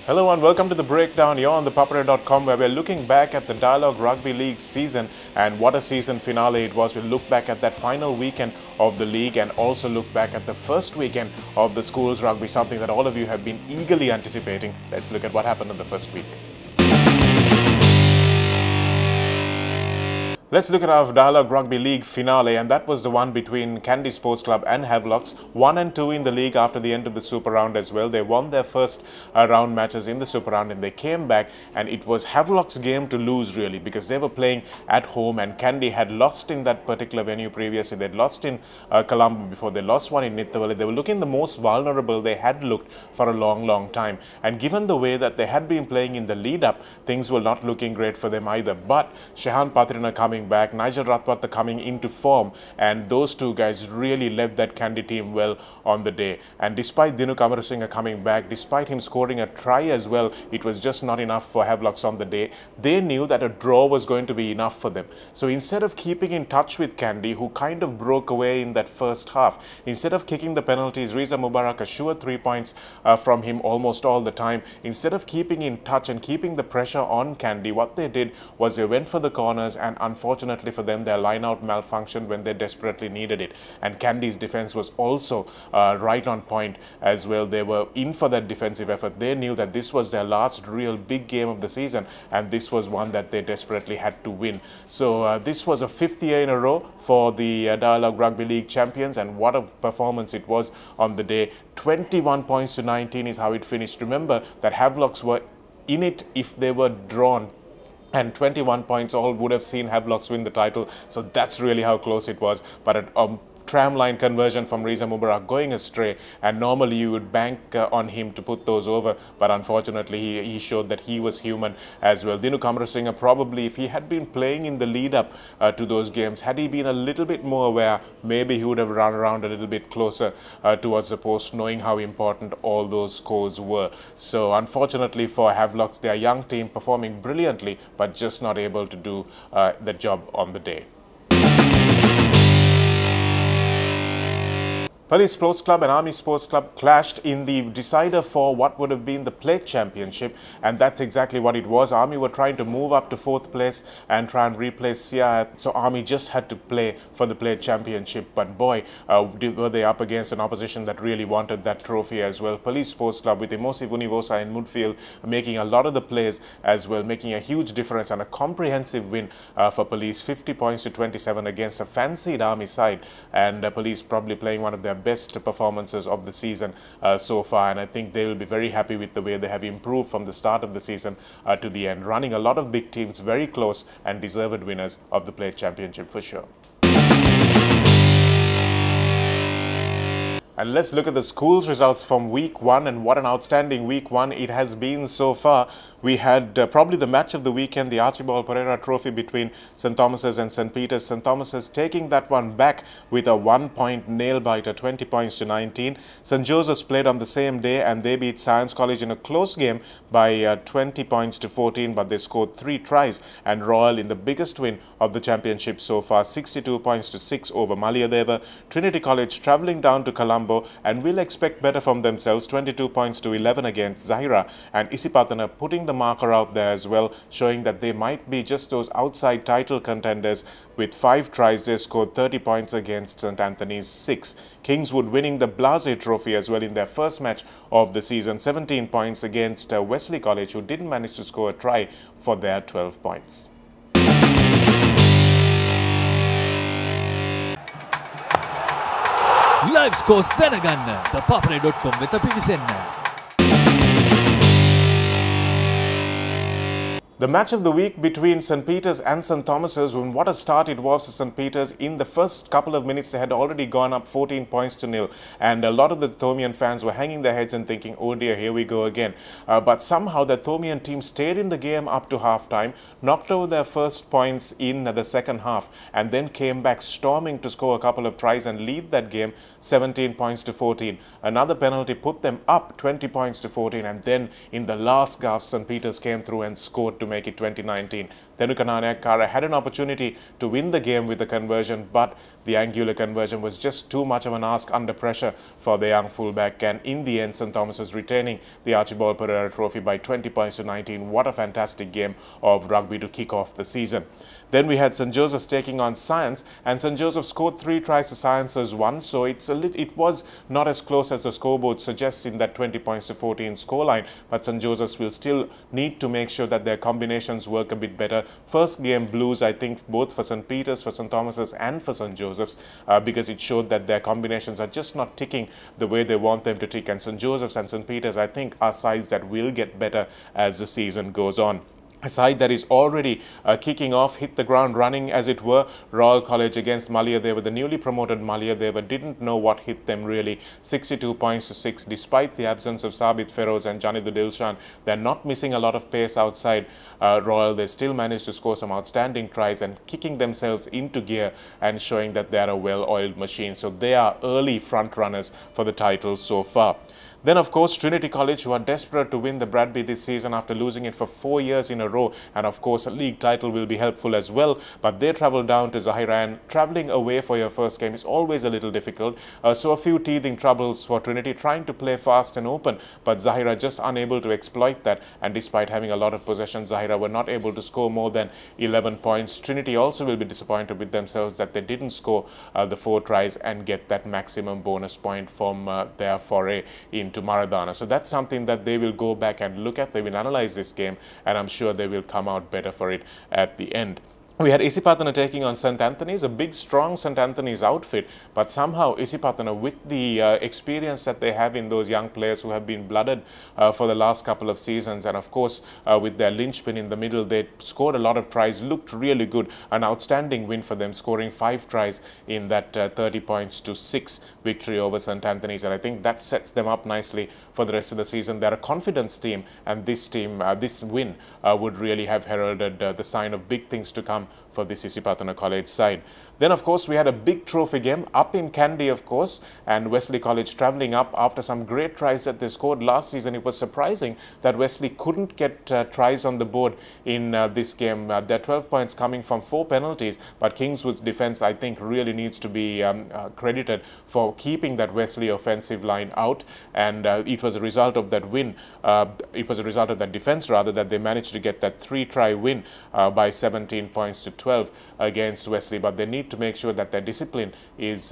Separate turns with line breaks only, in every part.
Hello and welcome to The Breakdown. You're on ThePapare.com, where we're looking back at the Dialogue Rugby League season, and what a season finale it was. We'll look back at that final weekend of the league and also look back at the first weekend of the schools rugby, something that all of you have been eagerly anticipating. Let's look at what happened in the first week. Let's look at our Dialogue Rugby League finale, and that was the one between Kandy Sports Club and Havelocks. 1 and 2 in the league after the end of the Super Round as well. They won their first round matches in the Super Round, and they came back, and it was Havelocks' game to lose really, because they were playing at home and Kandy had lost in that particular venue previously. They'd lost in Colombo before. They lost one in Nithawali. They were looking the most vulnerable they had looked for a long time, and given the way that they had been playing in the lead up, things were not looking great for them either. But Shehan Patrina coming back, Nigel Ratwata coming into form, and those two guys really led that Kandy team well on the day. And despite Shanaka Amerasinghe coming back, despite him scoring a try as well, it was just not enough for Havelocks on the day. They knew that a draw was going to be enough for them. So instead of keeping in touch with Kandy, who kind of broke away in that first half, instead of kicking the penalties, Riza Mubarak assured 3 points from him almost all the time. Instead of keeping in touch and keeping the pressure on Kandy, what they did was they went for the corners, and unfortunately for them, their line-out malfunctioned when they desperately needed it. And Kandy's defense was also right on point as well. They were in for that defensive effort. They knew that this was their last real big game of the season, and this was one that they desperately had to win. So this was a 5th year in a row for the Dialogue Rugby League champions, and what a performance it was on the day. 21 points to 19 is how it finished. Remember that Havelocks were in it if they were drawn, and 21 points all would have seen Havelocks win the title. So that's really how close it was. But a tramline conversion from Riza Mubarak going astray, and normally you would bank on him to put those over, but unfortunately he showed that he was human as well. Shanaka Amerasinghe, probably if he had been playing in the lead up to those games, had he been a little bit more aware, maybe he would have run around a little bit closer towards the post, knowing how important all those scores were. So unfortunately for Havelocks, their young team performing brilliantly, but just not able to do the job on the day. Police Sports Club and Army Sports Club clashed in the decider for what would have been the Plate Championship, and that's exactly what it was. Army were trying to move up to 4th place and try and replace Sia, so Army just had to play for the Plate Championship. But boy, were they up against an opposition that really wanted that trophy as well. Police Sports Club with Emosi Vunivosa in midfield, making a lot of the plays as well, making a huge difference, and a comprehensive win for Police. 50 points to 27 against a fancied Army side, and Police probably playing one of their best performances of the season so far, and I think they will be very happy with the way they have improved from the start of the season to the end, running a lot of big teams very close and deserved winners of the Plate Championship for sure. And let's look at the schools results from week 1, and what an outstanding week 1 it has been so far. We had probably the match of the weekend, the Archibald Pereira Trophy between St. Thomas's and St. Peter's. St. Thomas's taking that one back with a 1-point nail-biter, 20 points to 19. St. Joseph's played on the same day, and they beat Science College in a close game by 20 points to 14, but they scored 3 tries. And Royal in the biggest win of the championship so far, 62 points to 6 over Maliyadeva. Trinity College travelling down to Colombo and will expect better from themselves, 22 points to 11 against Zahira, and Isipatana putting the marker out there as well, showing that they might be just those outside title contenders. With 5 tries, they scored 30 points against St. Anthony's 6. Kingswood winning the Blase Trophy as well in their first match of the season, 17 points against Wesley College, who didn't manage to score a try for their 12 points.
Live scores දැනගන්න ThePapare.com වෙත පිවිසෙන්න.
The match of the week between St. Peter's and St. Thomas's, when what a start it was for St. Peter's. In the first couple of minutes, they had already gone up 14 points to 0, and a lot of the Thomian fans were hanging their heads and thinking, oh dear, here we go again. But somehow the Thomian team stayed in the game up to half-time, knocked over their first points in the second half, and then came back storming to score a couple of tries and lead that game 17 points to 14. Another penalty put them up 20 points to 14, and then in the last gasp, St. Peter's came through and scored to make make it 2019. Tenukananayakara had an opportunity to win the game with the conversion, but the angular conversion was just too much of an ask under pressure for the young fullback, and in the end St Thomas was retaining the Archibald Pereira Trophy by 20 points to 19. What a fantastic game of rugby to kick off the season. Then we had St Joseph's taking on Science, and St Joseph scored 3 tries to Science's 1, so it was not as close as the scoreboard suggests in that 20 points to 14 scoreline, but St Joseph's will still need to make sure that their combinations work a bit better. First game blues, I think, both for St Peter's, for St Thomas's and for St Joseph's, because it showed that their combinations are just not ticking the way they want them to tick, and St Joseph's and St Peter's, I think, are sides that will get better as the season goes on. A side that is already kicking off, hit the ground running as it were. Royal College against Malayadeva. The newly promoted Malayadeva didn't know what hit them really. 62 points to 6 despite the absence of Sabit Feroz and Janidul Dilshan. They're not missing a lot of pace outside Royal. They still managed to score some outstanding tries and kicking themselves into gear and showing that they're a well-oiled machine. So they are early front runners for the title so far. Then, of course, Trinity College, who are desperate to win the Bradby this season after losing it for 4 years in a row. And, of course, a league title will be helpful as well. But they travel down to Zahira, and travelling away for your first game is always a little difficult. So a few teething troubles for Trinity, trying to play fast and open. But Zahira just unable to exploit that. And despite having a lot of possession, Zahira were not able to score more than 11 points. Trinity also will be disappointed with themselves that they didn't score the 4 tries and get that maximum bonus point from their foray into Maradona. So that's something that they will go back and look at. They will analyze this game, and I'm sure they will come out better for it at the end. We had Isipatana taking on St Anthony's, a big strong St Anthony's outfit, but somehow Isipatana, with the experience that they have in those young players who have been blooded for the last couple of seasons, and of course with their linchpin in the middle, they scored a lot of tries, looked really good. An outstanding win for them, scoring 5 tries in that 30 points to 6 victory over St Anthony's, and I think that sets them up nicely for the rest of the season. They're a confidence team, and this team, this win would really have heralded the sign of big things to come for this Isipatana College side. Then, of course, we had a big trophy game up in Kandy, of course, and Wesley College travelling up after some great tries that they scored last season. It was surprising that Wesley couldn't get tries on the board in this game. Their 12 points coming from 4 penalties, but Kingswood's defence, I think, really needs to be credited for keeping that Wesley offensive line out, and it was a result of that win. It was a result of that defence, rather, that they managed to get that 3-try win by 17 points to 12 against Wesley, but they need to make sure that their discipline is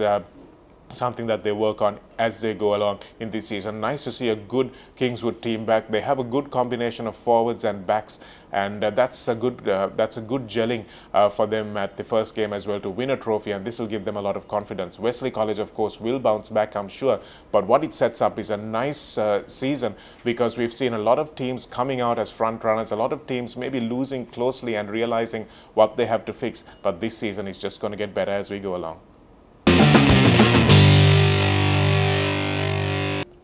something that they work on as they go along in this season. Nice to see a good Kingswood team back. They have a good combination of forwards and backs, and that's a good gelling for them at the first game as well to win a trophy, and this will give them a lot of confidence. Wesley College, of course, will bounce back, I'm sure, but what it sets up is a nice season, because we've seen a lot of teams coming out as front runners, a lot of teams maybe losing closely and realizing what they have to fix, but this season is just going to get better as we go along.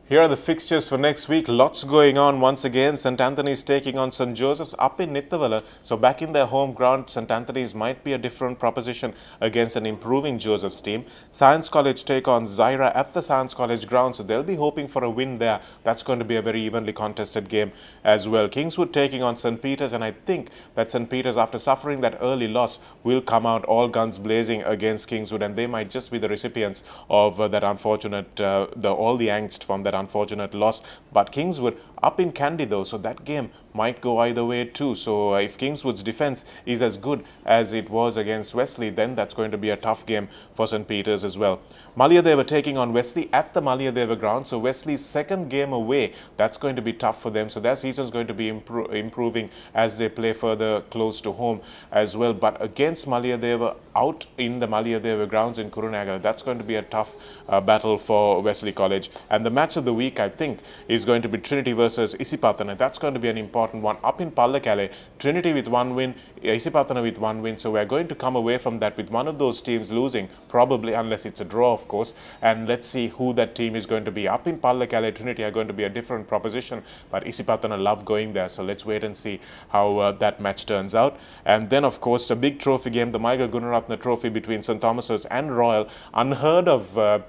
Here are the fixtures for next week. Lots going on once again. St Anthony's taking on St Joseph's up in Nithavala. So back in their home ground, St Anthony's might be a different proposition against an improving Joseph's team. Science College take on Zaira at the Science College ground. So they'll be hoping for a win there. That's going to be a very evenly contested game as well. Kingswood taking on St Peter's, and I think that St Peter's, after suffering that early loss, will come out all guns blazing against Kingswood, and they might just be the recipients of that unfortunate, all the angst from that unfortunate loss. But Kingswood up in Kandy though, so that game might go either way too. So if Kingswood's defence is as good as it was against Wesley, then that's going to be a tough game for St Peter's as well. Malayadeva taking on Wesley at the Malayadeva ground. So Wesley's second game away, that's going to be tough for them. So their season is going to be improving as they play further close to home as well. But against Malayadeva out in the Malayadeva grounds in Kurunegala, that's going to be a tough battle for Wesley College. And the match of the week, I think, is going to be Trinity versus Isipatana. That's going to be an important one up in Pallakele. Trinity with 1 win, Isipatana with 1 win. So we're going to come away from that with one of those teams losing, probably, unless it's a draw, of course. And let's see who that team is going to be. Up in Pallakele, Trinity are going to be a different proposition, but Isipatana love going there. So let's wait and see how that match turns out. And then, of course, a big trophy game, the Maiga Gunaratna Trophy between St Thomas's and Royal. Unheard of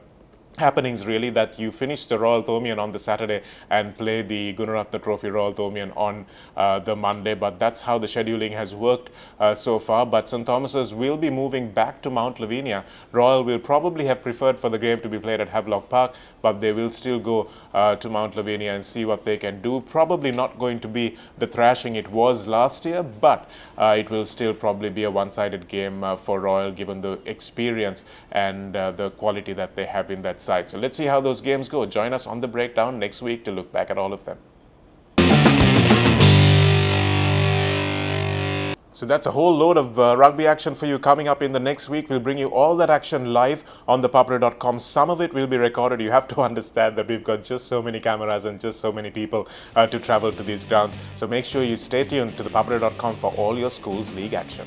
happenings really, that you finish the Royal Thomaian on the Saturday and play the Gunaratna Trophy Royal Thomaian on the Monday. But that's how the scheduling has worked so far. But St Thomas's will be moving back to Mount Lavinia. Royal will probably have preferred for the game to be played at Havelock Park, but they will still go to Mount Lavinia and see what they can do. Probably not going to be the thrashing it was last year, but it will still probably be a one-sided game for Royal, given the experience and the quality that they have in that side. So let's see how those games go. Join us on the breakdown next week to look back at all of them. So that's a whole load of rugby action for you coming up in the next week. We'll bring you all that action live on thepapare.com. Some of it will be recorded. You have to understand that we've got just so many cameras and just so many people to travel to these grounds. So make sure you stay tuned to thepapare.com for all your schools league action.